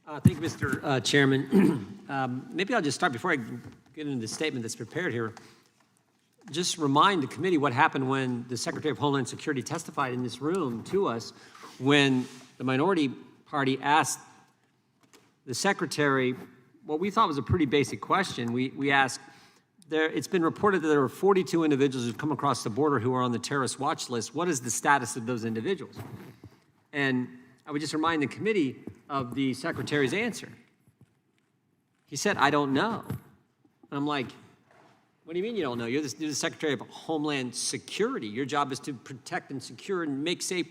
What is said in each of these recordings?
Thank you, Mr. Chairman. Maybe I'll just start before I get into the statement that's prepared here. Just remind the committee what happened when the Secretary of Homeland Security testified in this room to us when the minority party asked the Secretary what we thought was a pretty basic question. We asked, it's been reported that there were 42 individuals who've come across the border who are on the terrorist watch list. What is the status of those individuals? And I would just remind the committee of the Secretary's answer. He said, I don't know. And I'm like, what do you mean you don't know? You're the Secretary of Homeland Security. Your job is to protect and secure and make safe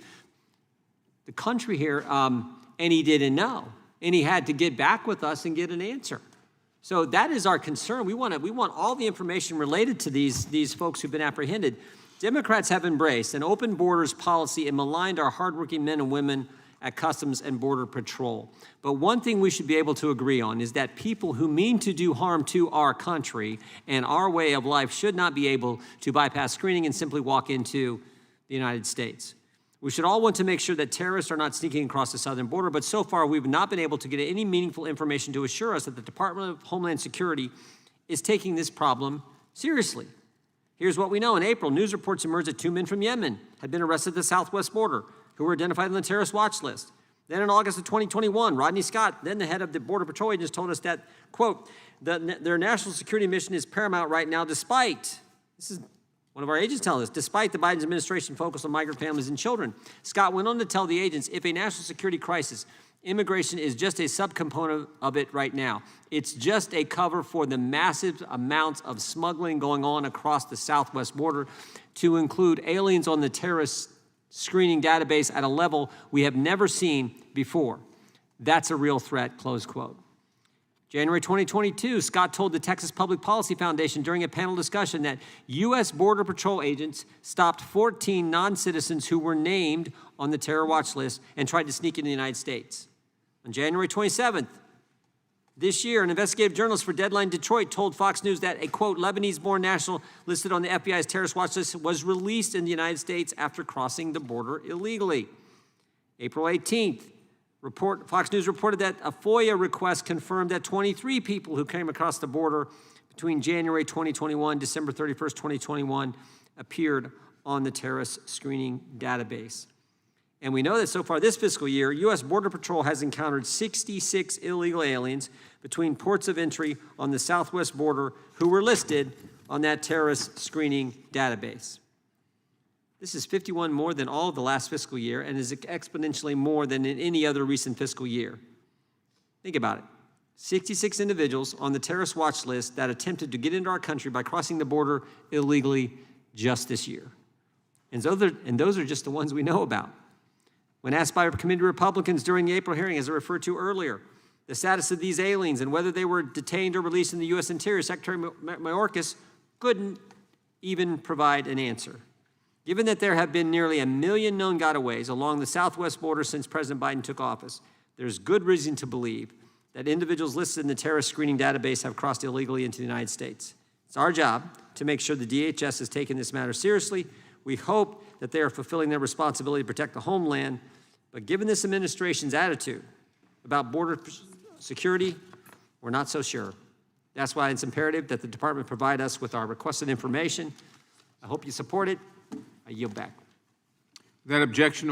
the country here. And he didn't know. And he had to get back with us and get an answer. So that is our concern. We want all the information related to these folks who've been apprehended. Democrats have embraced an open borders policy and maligned our hardworking men and women at Customs and Border Patrol. But one thing we should be able to agree on is that people who mean to do harm to our country and our way of life should not be able to bypass screening and simply walk into the United States. We should all want to make sure that terrorists are not sneaking across the southern border, but so far we've not been able to get any meaningful information to assure us that the Department of Homeland Security is taking this problem seriously. Here's what we know. In April, news reports emerged that 2 men from Yemen had been arrested at the southwest border who were identified on the terrorist watch list. Then in August of 2021, Rodney Scott, then the head of the Border Patrol agents, told us that, quote, their national security mission is paramount right now despite, this is one of our agents telling us, despite the Biden administration focus on migrant families and children. Scott went on to tell the agents, if a national security crisis, immigration is just a subcomponent of it right now. It's just a cover for the massive amounts of smuggling going on across the southwest border to include aliens on the terrorist screening database at a level we have never seen before. That's a real threat, close quote. January 2022, Scott told the Texas Public Policy Foundation during a panel discussion that U.S. Border Patrol agents stopped 14 non-citizens who were named on the terror watch list and tried to sneak into the United States. On January 27th, this year, an investigative journalist for Deadline Detroit told Fox News that a, quote, Lebanese-born national listed on the FBI's terrorist watch list was released in the United States after crossing the border illegally. April 18th, Fox News reported that a FOIA request confirmed that 23 people who came across the border between January 2021 and December 31st, 2021 appeared on the terrorist screening database. And we know that so far this fiscal year, U.S. Border Patrol has encountered 66 illegal aliens between ports of entry on the southwest border who were listed on that terrorist screening database. This is 51 more than all of the last fiscal year and is exponentially more than in any other recent fiscal year. Think about it. 66 individuals on the terrorist watch list that attempted to get into our country by crossing the border illegally just this year. And those are just the ones we know about. When asked by committee Republicans during the April hearing, as I referred to earlier, the status of these aliens and whether they were detained or released in the U.S. Interior, Secretary Mayorkas couldn't even provide an answer. Given that there have been nearly 1 million known gotaways along the southwest border since President Biden took office, there's good reason to believe that individuals listed in the terrorist screening database have crossed illegally into the United States. It's our job to make sure the DHS has taken this matter seriously. We hope that they are fulfilling their responsibility to protect the homeland, but given this administration's attitude about border security, we're not so sure. That's why it's imperative that the department provide us with our requested information. I hope you support it. I yield back. That objection